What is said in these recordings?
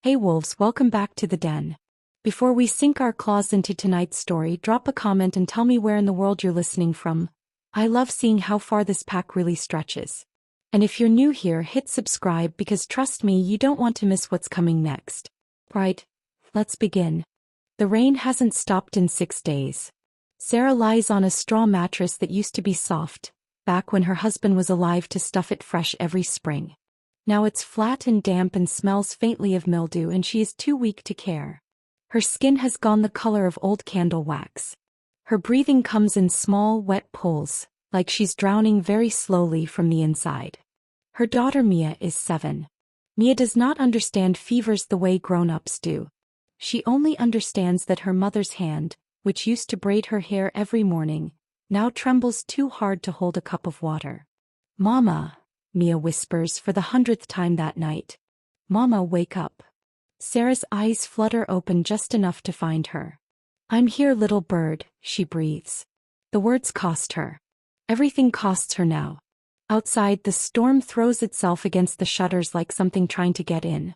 Hey wolves, welcome back to the den. Before we sink our claws into tonight's story, drop a comment and tell me where in the world you're listening from. I love seeing how far this pack really stretches. And if you're new here, hit subscribe because trust me, you don't want to miss what's coming next. Right, let's begin. The rain hasn't stopped in 6 days. Sarah lies on a straw mattress that used to be soft, back when her husband was alive to stuff it fresh every spring. Now it's flat and damp and smells faintly of mildew, and she is too weak to care. Her skin has gone the color of old candle wax. Her breathing comes in small, wet pulls, like she's drowning very slowly from the inside. Her daughter Mia is 7. Mia does not understand fevers the way grown-ups do. She only understands that her mother's hand, which used to braid her hair every morning, now trembles too hard to hold a cup of water. "Mama," Mia whispers for the 100th time that night. "Mama, wake up." Sarah's eyes flutter open just enough to find her. "I'm here, little bird," she breathes. The words cost her. Everything costs her now. Outside, the storm throws itself against the shutters like something trying to get in.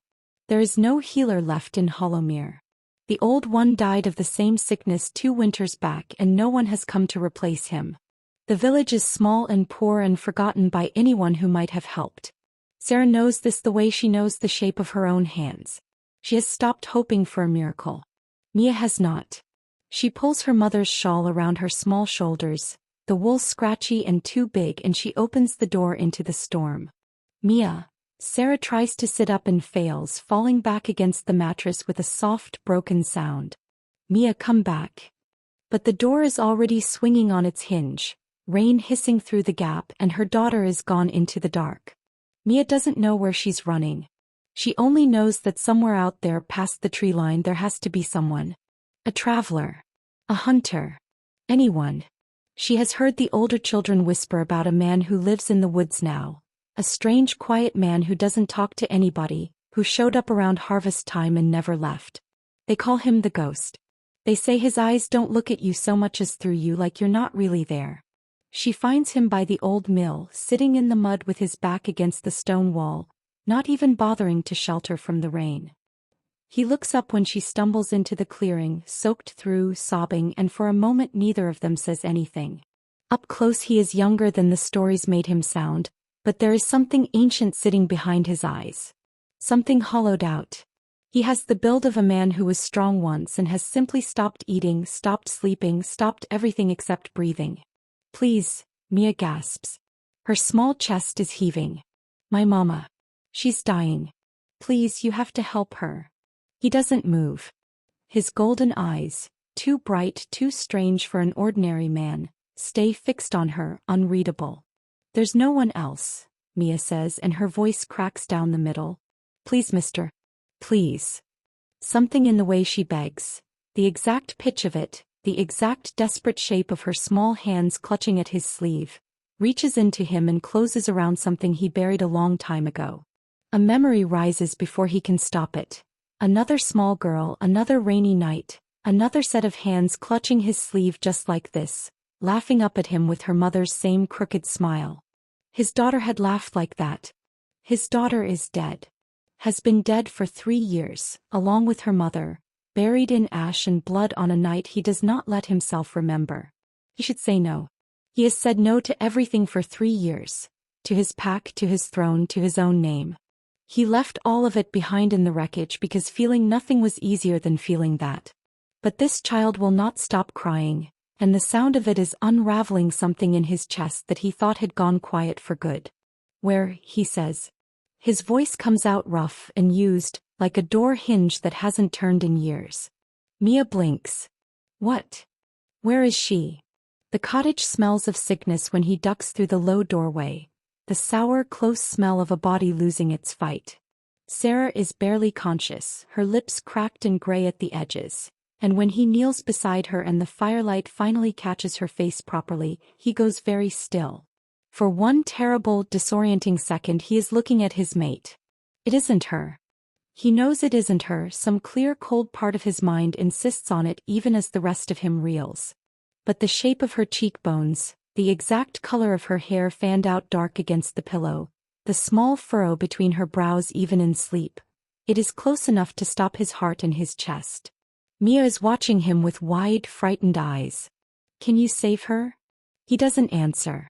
There is no healer left in Hollowmere. The old one died of the same sickness 2 winters back, and no one has come to replace him. The village is small and poor and forgotten by anyone who might have helped. Sarah knows this the way she knows the shape of her own hands. She has stopped hoping for a miracle. Mia has not. She pulls her mother's shawl around her small shoulders, the wool scratchy and too big, and she opens the door into the storm. "Mia." Sarah tries to sit up and fails, falling back against the mattress with a soft, broken sound. "Mia, come back." But the door is already swinging on its hinge, rain hissing through the gap, and her daughter is gone into the dark. Mia doesn't know where she's running. She only knows that somewhere out there past the tree line there has to be someone. A traveler. A hunter. Anyone. She has heard the older children whisper about a man who lives in the woods now. A strange, quiet man who doesn't talk to anybody, who showed up around harvest time and never left. They call him the ghost. They say his eyes don't look at you so much as through you, like you're not really there. She finds him by the old mill, sitting in the mud with his back against the stone wall, not even bothering to shelter from the rain. He looks up when she stumbles into the clearing, soaked through, sobbing, and for a moment neither of them says anything. Up close he is younger than the stories made him sound, but there is something ancient sitting behind his eyes. Something hollowed out. He has the build of a man who was strong once and has simply stopped eating, stopped sleeping, stopped everything except breathing. "Please," Mia gasps. Her small chest is heaving. "My mama. She's dying. Please, you have to help her." He doesn't move. His golden eyes, too bright, too strange for an ordinary man, stay fixed on her, unreadable. "There's no one else," Mia says, and her voice cracks down the middle. "Please, mister. Please." Something in the way she begs, the exact pitch of it, the exact desperate shape of her small hands clutching at his sleeve, reaches into him and closes around something he buried a long time ago. A memory rises before he can stop it. Another small girl, another rainy night, another set of hands clutching his sleeve just like this, laughing up at him with her mother's same crooked smile. His daughter had laughed like that. His daughter is dead. Has been dead for 3 years, along with her mother, buried in ash and blood on a night he does not let himself remember. He should say no. He has said no to everything for 3 years. To his pack, to his throne, to his own name. He left all of it behind in the wreckage because feeling nothing was easier than feeling that. But this child will not stop crying, and the sound of it is unraveling something in his chest that he thought had gone quiet for good. "Where," he says. His voice comes out rough and used, like a door hinge that hasn't turned in years. Mia blinks. "What? Where is she?" The cottage smells of sickness when he ducks through the low doorway, the sour, close smell of a body losing its fight. Sarah is barely conscious, her lips cracked and gray at the edges, and when he kneels beside her and the firelight finally catches her face properly, he goes very still. For one terrible, disorienting second he is looking at his mate. It isn't her. He knows it isn't her, some clear cold part of his mind insists on it even as the rest of him reels. But the shape of her cheekbones, the exact color of her hair fanned out dark against the pillow, the small furrow between her brows even in sleep. It is close enough to stop his heart in his chest. Mia is watching him with wide, frightened eyes. Can you save her? He doesn't answer.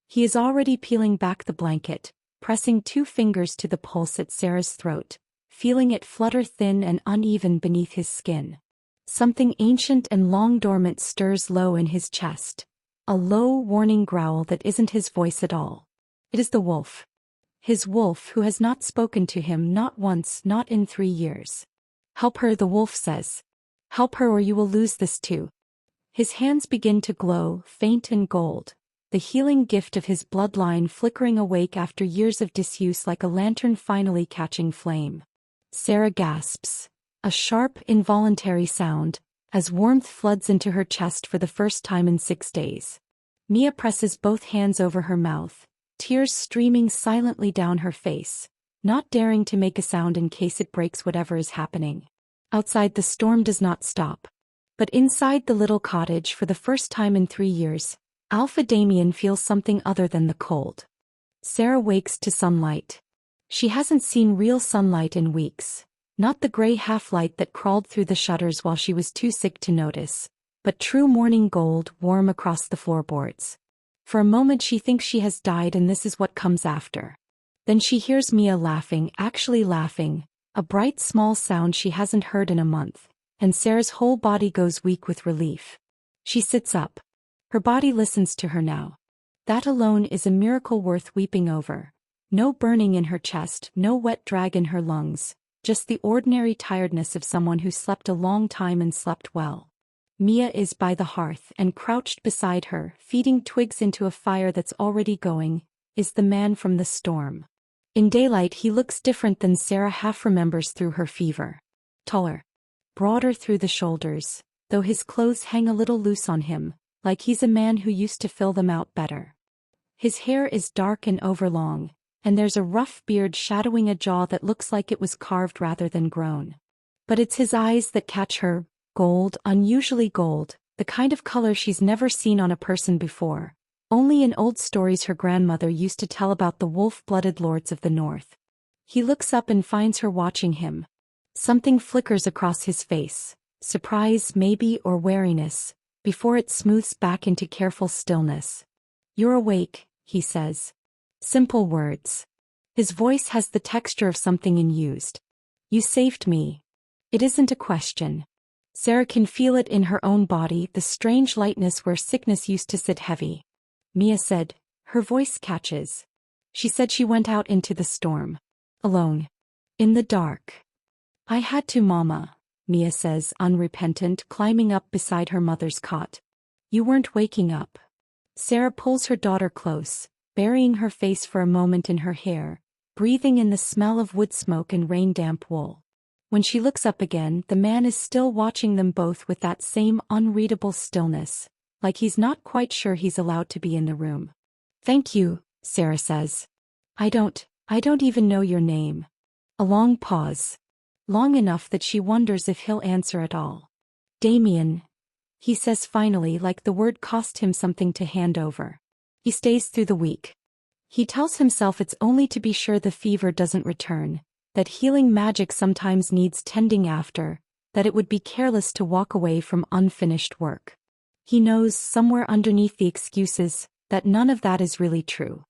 He is already peeling back the blanket, pressing 2 fingers to the pulse at Sarah's throat, feeling it flutter thin and uneven beneath his skin. Something ancient and long dormant stirs low in his chest. A low, warning growl that isn't his voice at all. It is the wolf. His wolf who has not spoken to him not once, not in 3 years. Help her, the wolf says. Help her or you will lose this too. His hands begin to glow, faint and gold, the healing gift of his bloodline flickering awake after years of disuse like a lantern finally catching flame. Sarah gasps, a sharp, involuntary sound, as warmth floods into her chest for the first time in 6 days. Mia presses both hands over her mouth, tears streaming silently down her face, not daring to make a sound in case it breaks whatever is happening. Outside, the storm does not stop. But inside the little cottage for the first time in 3 years, Alpha Damien feels something other than the cold. Sarah wakes to sunlight. She hasn't seen real sunlight in weeks. Not the gray half-light that crawled through the shutters while she was too sick to notice, but true morning gold warm across the floorboards. For a moment she thinks she has died and this is what comes after. Then she hears Mia laughing, actually laughing, a bright small sound she hasn't heard in a month, and Sarah's whole body goes weak with relief. She sits up. Her body listens to her now. That alone is a miracle worth weeping over. No burning in her chest, no wet drag in her lungs, just the ordinary tiredness of someone who slept a long time and slept well. Mia is by the hearth and crouched beside her, feeding twigs into a fire that's already going, is the man from the storm. In daylight he looks different than Sarah half remembers through her fever. Taller. Broader through the shoulders, though his clothes hang a little loose on him, like he's a man who used to fill them out better. His hair is dark and overlong, and there's a rough beard shadowing a jaw that looks like it was carved rather than grown. But it's his eyes that catch her, gold, unusually gold, the kind of color she's never seen on a person before, only in old stories her grandmother used to tell about the wolf-blooded lords of the north. He looks up and finds her watching him. Something flickers across his face, surprise maybe or wariness, before it smooths back into careful stillness. You're awake, he says. Simple words. His voice has the texture of something unused. You saved me. It isn't a question. Sarah can feel it in her own body, the strange lightness where sickness used to sit heavy. Mia said, her voice catches. She said she went out into the storm. Alone. In the dark. I had to, Mama, Mia says, unrepentant, climbing up beside her mother's cot. You weren't waking up. Sarah pulls her daughter close, burying her face for a moment in her hair, breathing in the smell of wood smoke and rain-damp wool. When she looks up again, the man is still watching them both with that same unreadable stillness, like he's not quite sure he's allowed to be in the room. Thank you, Sarah says. I don't even know your name. A long pause. Long enough that she wonders if he'll answer at all. Damien, he says finally, like the word cost him something to hand over. He stays through the week. He tells himself it's only to be sure the fever doesn't return, that healing magic sometimes needs tending after, that it would be careless to walk away from unfinished work. He knows, somewhere underneath the excuses, that none of that is really true.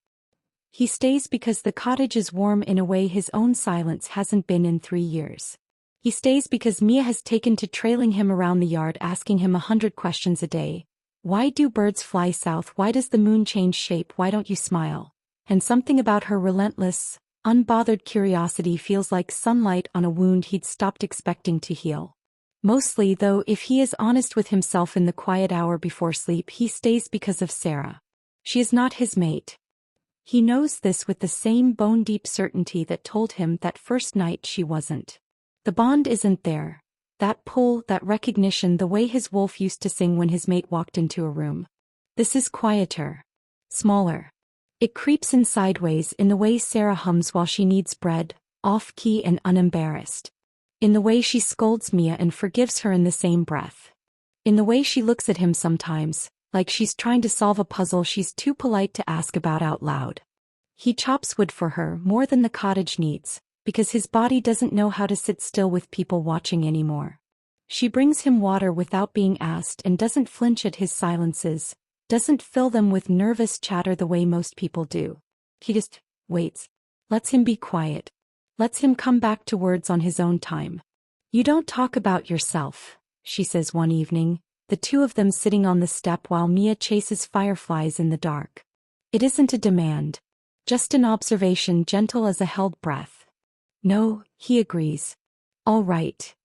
He stays because the cottage is warm in a way his own silence hasn't been in 3 years. He stays because Mia has taken to trailing him around the yard, asking him 100 questions a day. Why do birds fly south? Why does the moon change shape? Why don't you smile? And something about her relentless, unbothered curiosity feels like sunlight on a wound he'd stopped expecting to heal. Mostly, though, if he is honest with himself in the quiet hour before sleep, he stays because of Sarah. She is not his mate. He knows this with the same bone-deep certainty that told him that first night she wasn't. The bond isn't there. That pull, that recognition, the way his wolf used to sing when his mate walked into a room. This is quieter. Smaller. It creeps in sideways in the way Sarah hums while she kneads bread, off-key and unembarrassed. In the way she scolds Mia and forgives her in the same breath. In the way she looks at him sometimes, like she's trying to solve a puzzle she's too polite to ask about out loud. He chops wood for her more than the cottage needs, because his body doesn't know how to sit still with people watching anymore. She brings him water without being asked and doesn't flinch at his silences, doesn't fill them with nervous chatter the way most people do. He just waits, lets him be quiet, lets him come back to words on his own time. "You don't talk about yourself," she says one evening, the two of them sitting on the step while Mia chases fireflies in the dark. It isn't a demand, just an observation gentle as a held breath. "No," he agrees. "All right."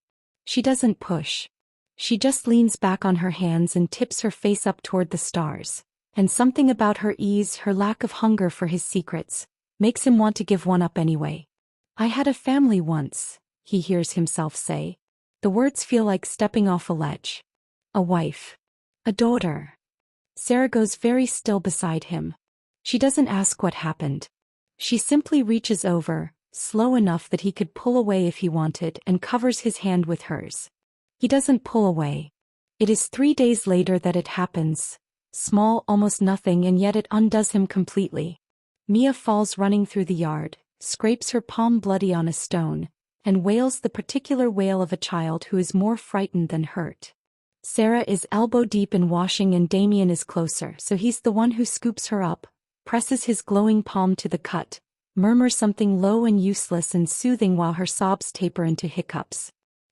She doesn't push. She just leans back on her hands and tips her face up toward the stars, and something about her ease, her lack of hunger for his secrets, makes him want to give one up anyway. "I had a family once," he hears himself say. The words feel like stepping off a ledge. "A wife. A daughter." Sarah goes very still beside him. She doesn't ask what happened. She simply reaches over, slow enough that he could pull away if he wanted, and covers his hand with hers. He doesn't pull away. It is 3 days later that it happens. Small, almost nothing, and yet it undoes him completely. Mia falls running through the yard, scrapes her palm bloody on a stone, and wails the particular wail of a child who is more frightened than hurt. Sarah is elbow deep in washing and Damien is closer, so he's the one who scoops her up, presses his glowing palm to the cut, murmurs something low and useless and soothing while her sobs taper into hiccups.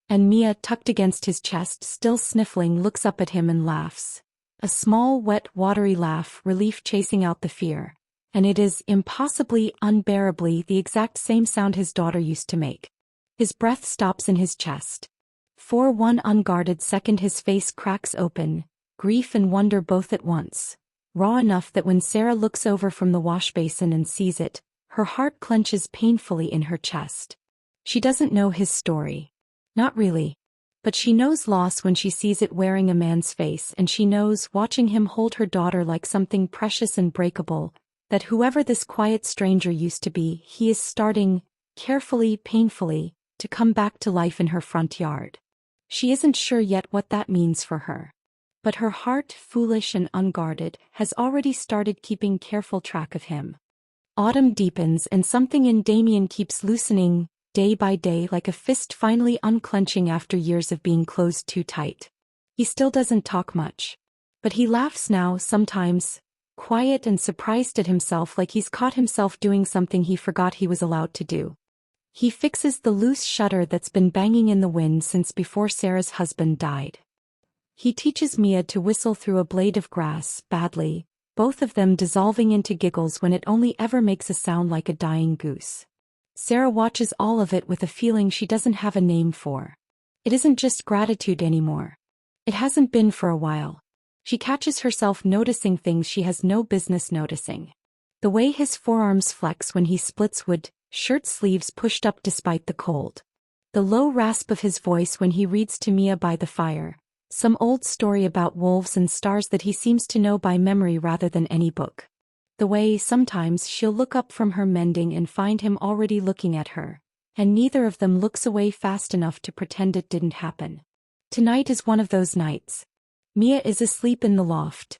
And Mia, tucked against his chest, still sniffling, looks up at him and laughs. A small, wet, watery laugh, relief chasing out the fear. And it is, impossibly, unbearably, the exact same sound his daughter used to make. His breath stops in his chest. For one unguarded second his face cracks open, grief and wonder both at once, raw enough that when Sarah looks over from the wash basin and sees it, her heart clenches painfully in her chest. She doesn't know his story. Not really. But she knows loss when she sees it wearing a man's face, and she knows, watching him hold her daughter like something precious and breakable, that whoever this quiet stranger used to be, he is starting, carefully, painfully, to come back to life in her front yard. She isn't sure yet what that means for her. But her heart, foolish and unguarded, has already started keeping careful track of him. Autumn deepens and something in Damien keeps loosening, day by day, like a fist finally unclenching after years of being closed too tight. He still doesn't talk much. But he laughs now, sometimes, quiet and surprised at himself, like he's caught himself doing something he forgot he was allowed to do. He fixes the loose shutter that's been banging in the wind since before Sarah's husband died. He teaches Mia to whistle through a blade of grass, badly, both of them dissolving into giggles when it only ever makes a sound like a dying goose. Sarah watches all of it with a feeling she doesn't have a name for. It isn't just gratitude anymore. It hasn't been for a while. She catches herself noticing things she has no business noticing. The way his forearms flex when he splits wood, shirt sleeves pushed up despite the cold. The low rasp of his voice when he reads to Mia by the fire, some old story about wolves and stars that he seems to know by memory rather than any book. The way, sometimes, she'll look up from her mending and find him already looking at her, and neither of them looks away fast enough to pretend it didn't happen. Tonight is one of those nights. Mia is asleep in the loft.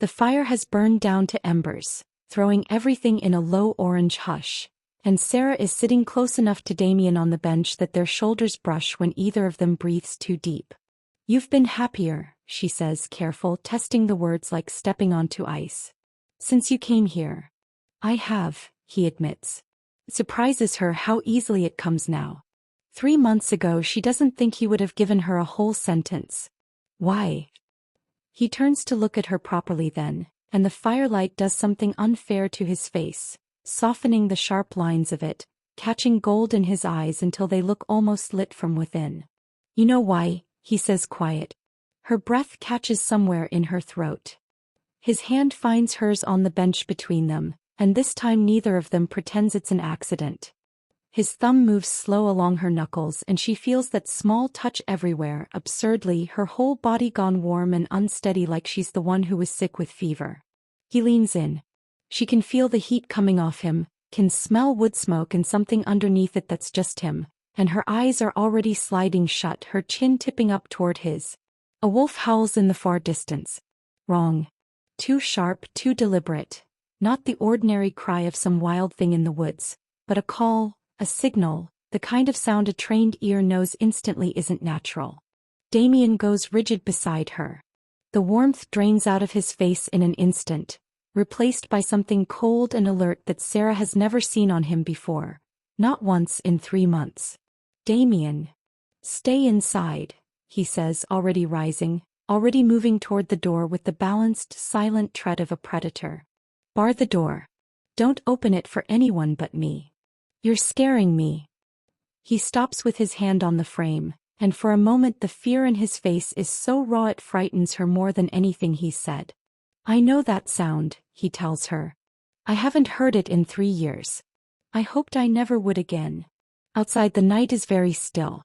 The fire has burned down to embers, throwing everything in a low orange hush, and Sarah is sitting close enough to Damien on the bench that their shoulders brush when either of them breathes too deep. "You've been happier," she says, careful, testing the words like stepping onto ice. "Since you came here." "I have," he admits. It surprises her how easily it comes now. 3 months ago she doesn't think he would have given her a whole sentence. "Why?" He turns to look at her properly then, and the firelight does something unfair to his face, softening the sharp lines of it, catching gold in his eyes until they look almost lit from within. "You know why," he says quiet. Her breath catches somewhere in her throat. His hand finds hers on the bench between them, and this time neither of them pretends it's an accident. His thumb moves slow along her knuckles and she feels that small touch everywhere, absurdly, her whole body gone warm and unsteady like she's the one who was sick with fever. He leans in. She can feel the heat coming off him, can smell wood smoke and something underneath it that's just him, and her eyes are already sliding shut, her chin tipping up toward his. A wolf howls in the far distance. Wrong. Too sharp, too deliberate. Not the ordinary cry of some wild thing in the woods, but a call, A signal, the kind of sound a trained ear knows instantly isn't natural. Damien goes rigid beside her. The warmth drains out of his face in an instant, replaced by something cold and alert that Sarah has never seen on him before, not once in 3 months. Damien. Stay inside, he says, already rising, already moving toward the door with the balanced, silent tread of a predator. Bar the door. Don't open it for anyone but me. You're scaring me. He stops with his hand on the frame, and for a moment the fear in his face is so raw it frightens her more than anything he's said. I know that sound, he tells her. I haven't heard it in 3 years. I hoped I never would again. Outside the night is very still.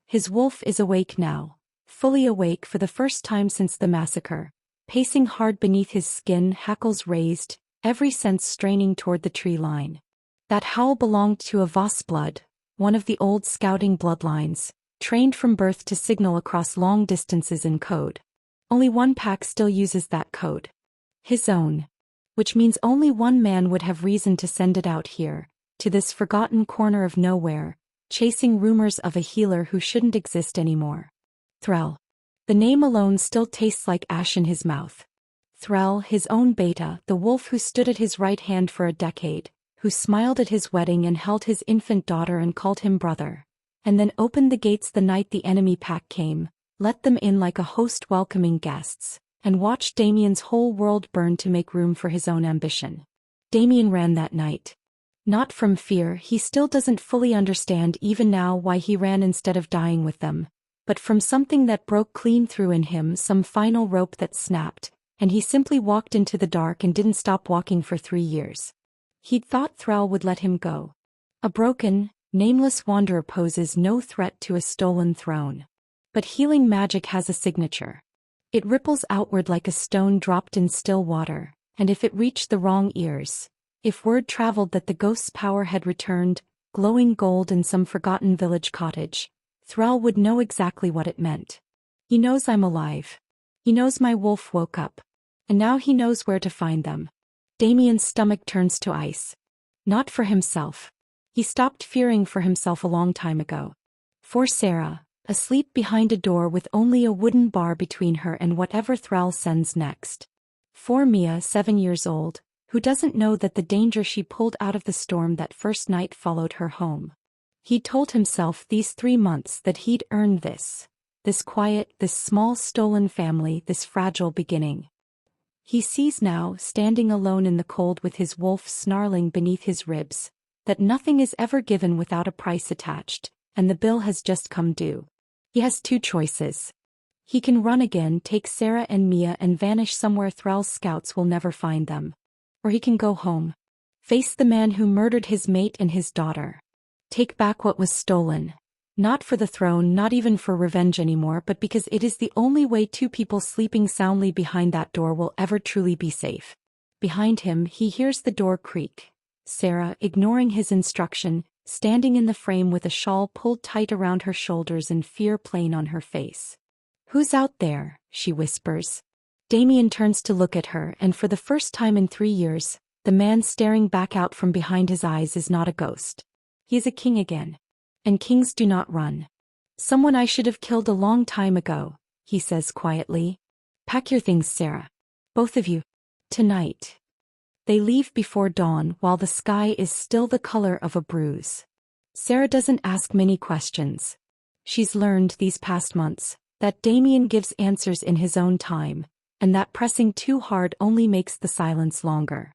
His wolf is awake now, fully awake for the first time since the massacre, pacing hard beneath his skin, hackles raised, every sense straining toward the tree line. That howl belonged to a Vossblood, one of the old scouting bloodlines, trained from birth to signal across long distances in code. Only one pack still uses that code. His own. Which means only one man would have reason to send it out here, to this forgotten corner of nowhere, chasing rumors of a healer who shouldn't exist anymore. Thrall. The name alone still tastes like ash in his mouth. Thrall, his own beta, the wolf who stood at his right hand for a decade, who smiled at his wedding and held his infant daughter and called him brother, and then opened the gates the night the enemy pack came, let them in like a host welcoming guests, and watched Damien's whole world burn to make room for his own ambition. Damien ran that night. Not from fear, he still doesn't fully understand even now why he ran instead of dying with them, but from something that broke clean through in him, some final rope that snapped, and he simply walked into the dark and didn't stop walking for 3 years. He'd thought Thrall would let him go. A broken, nameless wanderer poses no threat to a stolen throne. But healing magic has a signature. It ripples outward like a stone dropped in still water, and if it reached the wrong ears, if word traveled that the ghost's power had returned, glowing gold in some forgotten village cottage, Thrall would know exactly what it meant. He knows I'm alive. He knows my wolf woke up. And now he knows where to find them. Damien's stomach turns to ice. Not for himself. He stopped fearing for himself a long time ago. For Sarah, asleep behind a door with only a wooden bar between her and whatever Thrall sends next. For Mia, 7 years old, who doesn't know that the danger she pulled out of the storm that first night followed her home. He'd told himself these 3 months that he'd earned this quiet, this small stolen family, this fragile beginning. He sees now, standing alone in the cold with his wolf snarling beneath his ribs, that nothing is ever given without a price attached, and the bill has just come due. He has 2 choices. He can run again, take Sarah and Mia and vanish somewhere Thrall's scouts will never find them. Or he can go home. Face the man who murdered his mate and his daughter. Take back what was stolen. Not for the throne, not even for revenge anymore, but because it is the only way 2 people sleeping soundly behind that door will ever truly be safe. Behind him, he hears the door creak. Sarah, ignoring his instruction, standing in the frame with a shawl pulled tight around her shoulders and fear plain on her face. "Who's out there?" she whispers. Damien turns to look at her, and for the first time in 3 years, the man staring back out from behind his eyes is not a ghost. He is a king again. And kings do not run. "Someone I should have killed a long time ago," he says quietly. "Pack your things, Sarah. Both of you. Tonight." They leave before dawn while the sky is still the color of a bruise. Sarah doesn't ask many questions. She's learned these past months that Damien gives answers in his own time, and that pressing too hard only makes the silence longer.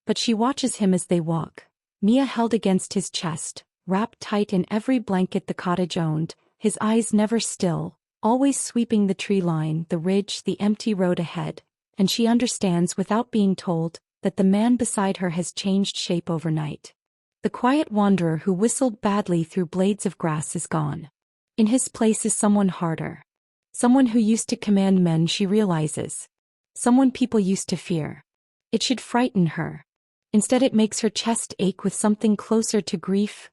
But she watches him as they walk, Mia held against his chest, wrapped tight in every blanket the cottage owned, his eyes never still, always sweeping the tree line, the ridge, the empty road ahead, and she understands without being told that the man beside her has changed shape overnight. The quiet wanderer who whistled badly through blades of grass is gone. In his place is someone harder. Someone who used to command men, she realizes. Someone people used to fear. It should frighten her. Instead it makes her chest ache with something closer to grief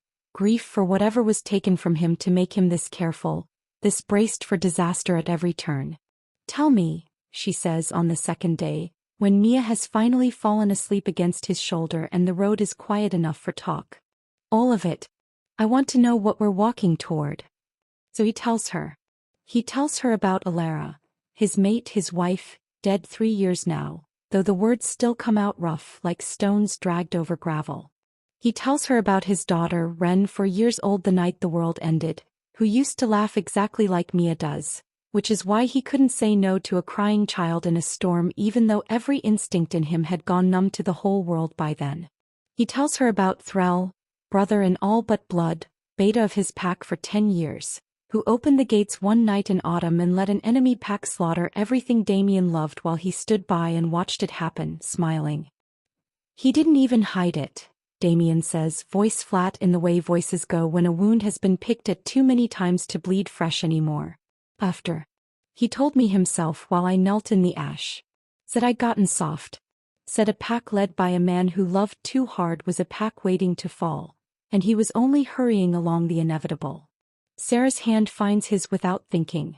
for whatever was taken from him to make him this careful, this braced for disaster at every turn. "Tell me," she says on the second day, when Mia has finally fallen asleep against his shoulder and the road is quiet enough for talk. "All of it. I want to know what we're walking toward. So he tells her. He tells her about Alara, his mate, his wife, dead 3 years now, though the words still come out rough like stones dragged over gravel. He tells her about his daughter, Ren, 4 years old the night the world ended, who used to laugh exactly like Mia does, which is why he couldn't say no to a crying child in a storm even though every instinct in him had gone numb to the whole world by then. He tells her about Thrall, brother in all but blood, beta of his pack for 10 years, who opened the gates one night in autumn and let an enemy pack slaughter everything Damien loved while he stood by and watched it happen, smiling. He didn't even hide it, Damien says, voice flat in the way voices go when a wound has been picked at too many times to bleed fresh anymore. After. He told me himself while I knelt in the ash. Said I'd gotten soft. Said a pack led by a man who loved too hard was a pack waiting to fall, and he was only hurrying along the inevitable. Sarah's hand finds his without thinking.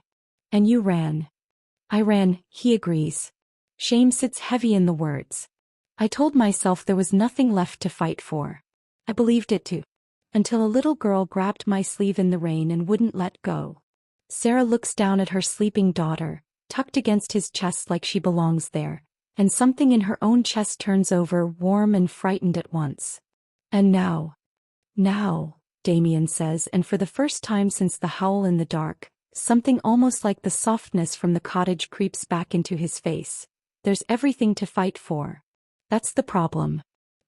And you ran. I ran, he agrees. Shame sits heavy in the words. I told myself there was nothing left to fight for. I believed it too. Until a little girl grabbed my sleeve in the rain and wouldn't let go. Sarah looks down at her sleeping daughter, tucked against his chest like she belongs there, and something in her own chest turns over, warm and frightened at once. And now, Damien says, and for the first time since the howl in the dark, something almost like the softness from the cottage creeps back into his face. There's everything to fight for. That's the problem.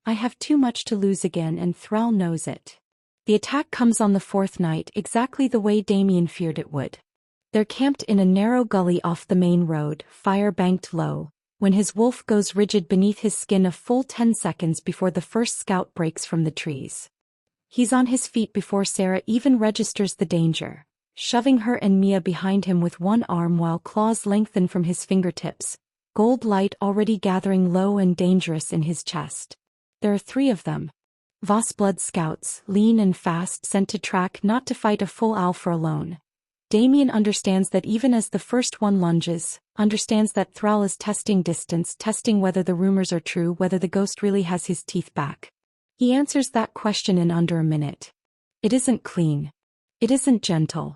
I have too much to lose again, and Thrall knows it. The attack comes on the 4th night exactly the way Damien feared it would. They're camped in a narrow gully off the main road, fire banked low, when his wolf goes rigid beneath his skin a full 10 seconds before the first scout breaks from the trees. He's on his feet before Sarah even registers the danger, shoving her and Mia behind him with one arm while claws lengthen from his fingertips, gold light already gathering low and dangerous in his chest. There are 3 of them. Voss blood scouts, lean and fast, sent to track, not to fight a full alpha alone. Damien understands that even as the first one lunges, understands that Thrall is testing distance, testing whether the rumors are true, whether the ghost really has his teeth back. He answers that question in under a minute. It isn't clean. It isn't gentle.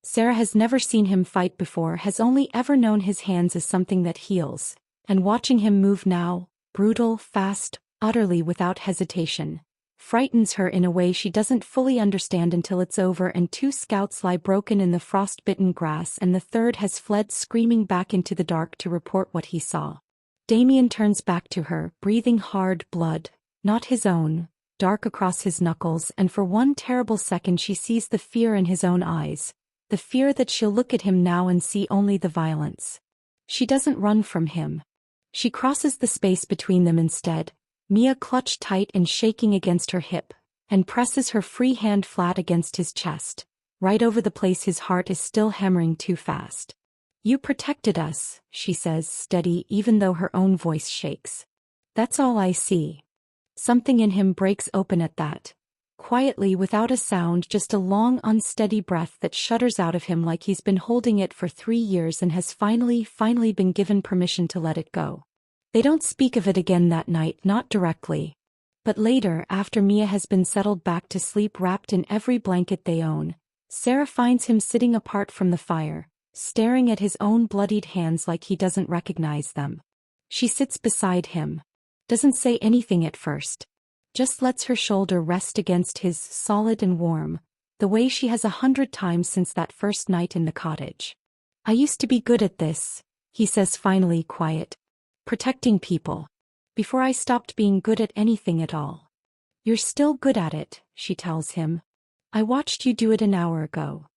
Sarah has never seen him fight before, has only ever known his hands as something that heals, and watching him move now, brutal, fast, utterly without hesitation, frightens her in a way she doesn't fully understand until it's over and 2 scouts lie broken in the frost-bitten grass and the 3rd has fled screaming back into the dark to report what he saw. Damien turns back to her, breathing hard blood, not his own, dark across his knuckles, and for one terrible second she sees the fear in his own eyes, the fear that she'll look at him now and see only the violence. She doesn't run from him. She crosses the space between them instead, Mia clutched tight and shaking against her hip, and presses her free hand flat against his chest, right over the place his heart is still hammering too fast. You protected us, she says, steady even though her own voice shakes. That's all I see. Something in him breaks open at that. Quietly, without a sound, just a long unsteady breath that shudders out of him like he's been holding it for 3 years and has finally been given permission to let it go. They don't speak of it again that night, not directly. But later, after Mia has been settled back to sleep wrapped in every blanket they own, Sarah finds him sitting apart from the fire, staring at his own bloodied hands like he doesn't recognize them. She sits beside him. Doesn't say anything at first. Just lets her shoulder rest against his, solid and warm, the way she has 100 times since that first night in the cottage. I used to be good at this, he says finally, quiet. Protecting people. Before I stopped being good at anything at all. You're still good at it, she tells him. I watched you do it an hour ago.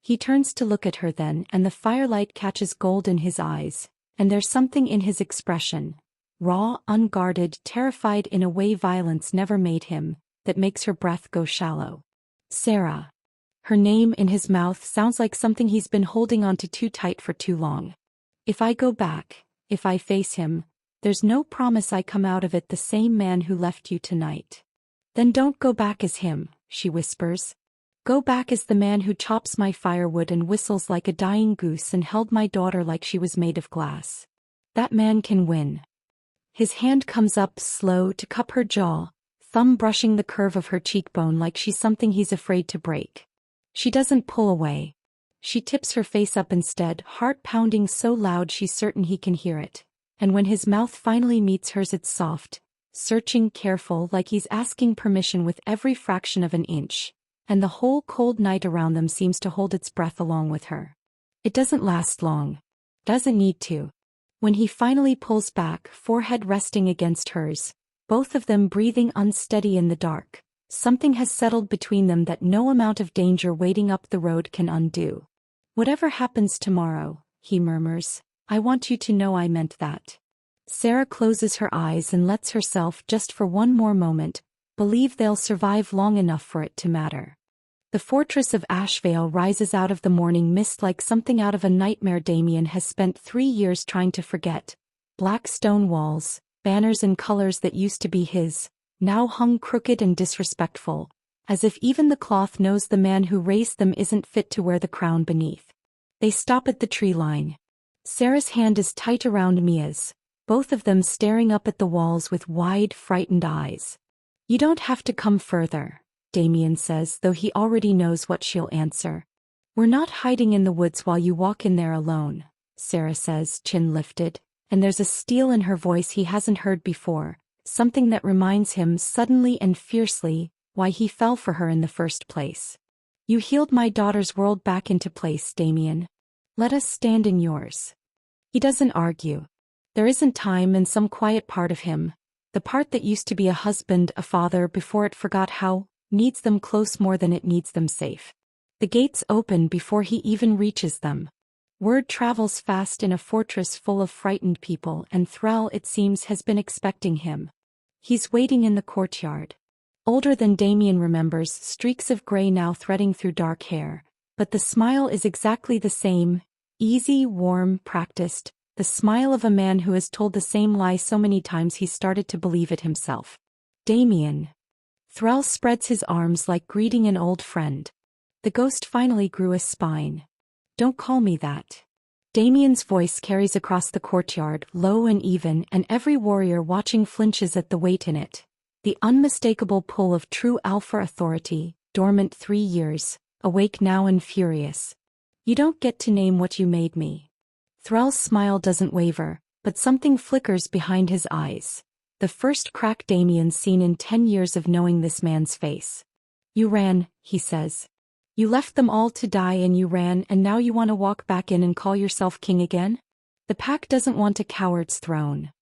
He turns to look at her then, and the firelight catches gold in his eyes, and there's something in his expression, raw, unguarded, terrified in a way violence never made him, that makes her breath go shallow. Sarah. Her name in his mouth sounds like something he's been holding onto too tight for too long. If I go back, if I face him, there's no promise I come out of it the same man who left you tonight. Then don't go back as him, she whispers. Go back as the man who chops my firewood and whistles like a dying goose and held my daughter like she was made of glass. That man can win. His hand comes up slow to cup her jaw, thumb brushing the curve of her cheekbone like she's something he's afraid to break. She doesn't pull away. She tips her face up instead, heart pounding so loud she's certain he can hear it. And when his mouth finally meets hers, it's soft, searching, careful, like he's asking permission with every fraction of an inch. And the whole cold night around them seems to hold its breath along with her. It doesn't last long. Doesn't need to. When he finally pulls back, forehead resting against hers, both of them breathing unsteady in the dark, something has settled between them that no amount of danger waiting up the road can undo. "Whatever happens tomorrow," he murmurs, "I want you to know I meant that." Sarah closes her eyes and lets herself, just for one more moment, believe they'll survive long enough for it to matter. The fortress of Ashvale rises out of the morning mist like something out of a nightmare Damien has spent 3 years trying to forget. Black stone walls, banners and colors that used to be his, now hung crooked and disrespectful, as if even the cloth knows the man who raised them isn't fit to wear the crown beneath. They stop at the tree line. Sarah's hand is tight around Mia's, both of them staring up at the walls with wide, frightened eyes. "You don't have to come further," Damien says, though he already knows what she'll answer. "We're not hiding in the woods while you walk in there alone," Sarah says, chin lifted, and there's a steel in her voice he hasn't heard before, something that reminds him suddenly and fiercely why he fell for her in the first place. "You healed my daughter's world back into place, Damien. Let us stand in yours." He doesn't argue. There isn't time, and some quiet part of him, the part that used to be a husband, a father before it forgot how, needs them close more than it needs them safe. The gates open before he even reaches them. Word travels fast in a fortress full of frightened people, and Thrall, it seems, has been expecting him. He's waiting in the courtyard. Older than Damien remembers, streaks of gray now threading through dark hair, but the smile is exactly the same, easy, warm, practiced, the smile of a man who has told the same lie so many times he's started to believe it himself. "Damien." Thrall spreads his arms like greeting an old friend. The ghost finally grew a spine. "Don't call me that." Damien's voice carries across the courtyard, low and even, and every warrior watching flinches at the weight in it. The unmistakable pull of true alpha authority, dormant 3 years, awake now and furious. "You don't get to name what you made me." Thrall's smile doesn't waver, but something flickers behind his eyes. The first crack Damien's seen in 10 years of knowing this man's face. "You ran," he says. "You left them all to die and you ran, and now you want to walk back in and call yourself king again? The pack doesn't want a coward's throne."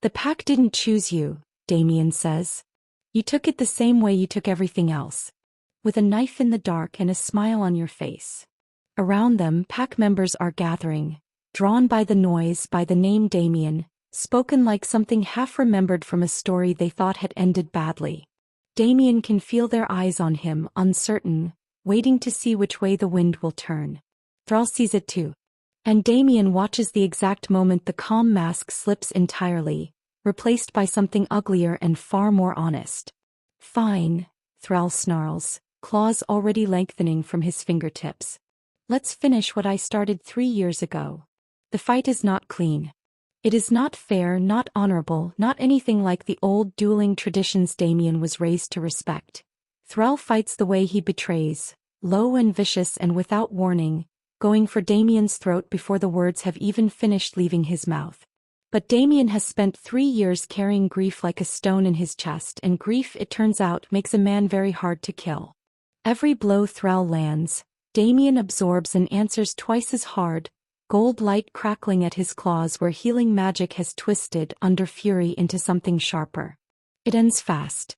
"The pack didn't choose you," Damien says. "You took it the same way you took everything else. With a knife in the dark and a smile on your face." Around them, pack members are gathering, drawn by the noise, by the name Damien, spoken like something half-remembered from a story they thought had ended badly. Damien can feel their eyes on him, uncertain, waiting to see which way the wind will turn. Thrall sees it too. And Damien watches the exact moment the calm mask slips entirely, replaced by something uglier and far more honest. "Fine," Thrall snarls, claws already lengthening from his fingertips. "Let's finish what I started 3 years ago." The fight is not clean. It is not fair, not honorable, not anything like the old dueling traditions Damien was raised to respect. Thrall fights the way he betrays, low and vicious and without warning, going for Damien's throat before the words have even finished leaving his mouth. But Damien has spent 3 years carrying grief like a stone in his chest, and grief, it turns out, makes a man very hard to kill. Every blow Thrall lands, Damien absorbs and answers twice as hard, gold light crackling at his claws where healing magic has twisted under fury into something sharper. It ends fast.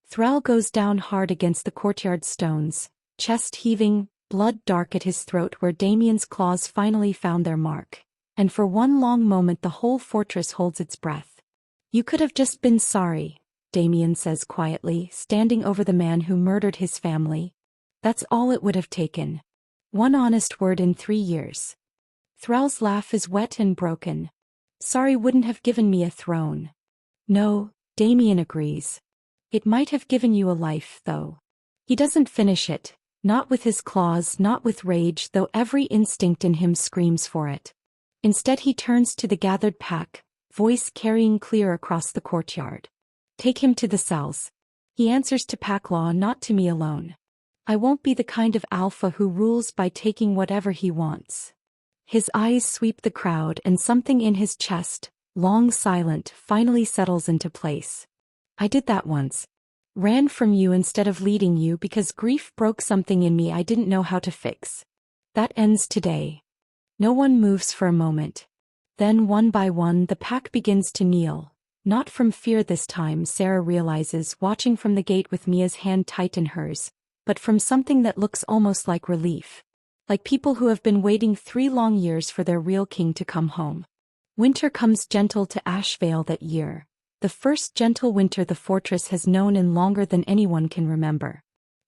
Thrall goes down hard against the courtyard stones, chest heaving, blood dark at his throat where Damien's claws finally found their mark. And for one long moment the whole fortress holds its breath. "You could have just been sorry," Damien says quietly, standing over the man who murdered his family. "That's all it would have taken. One honest word in 3 years." Thrall's laugh is wet and broken. "Sorry wouldn't have given me a throne." "No," Damien agrees. "It might have given you a life, though." He doesn't finish it, not with his claws, not with rage, though every instinct in him screams for it. Instead he turns to the gathered pack, voice carrying clear across the courtyard. "Take him to the cells." He answers to pack law, not to me alone. I won't be the kind of alpha who rules by taking whatever he wants. His eyes sweep the crowd and something in his chest, long silent, finally settles into place. I did that once. Ran from you instead of leading you because grief broke something in me I didn't know how to fix. That ends today. No one moves for a moment. Then one by one the pack begins to kneel. Not from fear this time, Sarah realizes, watching from the gate with Mia's hand tight in hers, but from something that looks almost like relief. Like people who have been waiting 3 long years for their real king to come home. Winter comes gentle to Ashvale that year. The first gentle winter the fortress has known in longer than anyone can remember.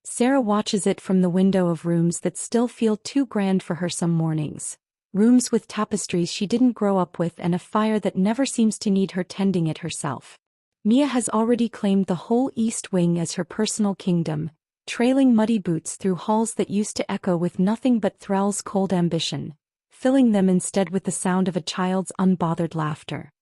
Sarah watches it from the window of rooms that still feel too grand for her some mornings. Rooms with tapestries she didn't grow up with and a fire that never seems to need her tending it herself. Mia has already claimed the whole East Wing as her personal kingdom, trailing muddy boots through halls that used to echo with nothing but Thrall's cold ambition, filling them instead with the sound of a child's unbothered laughter.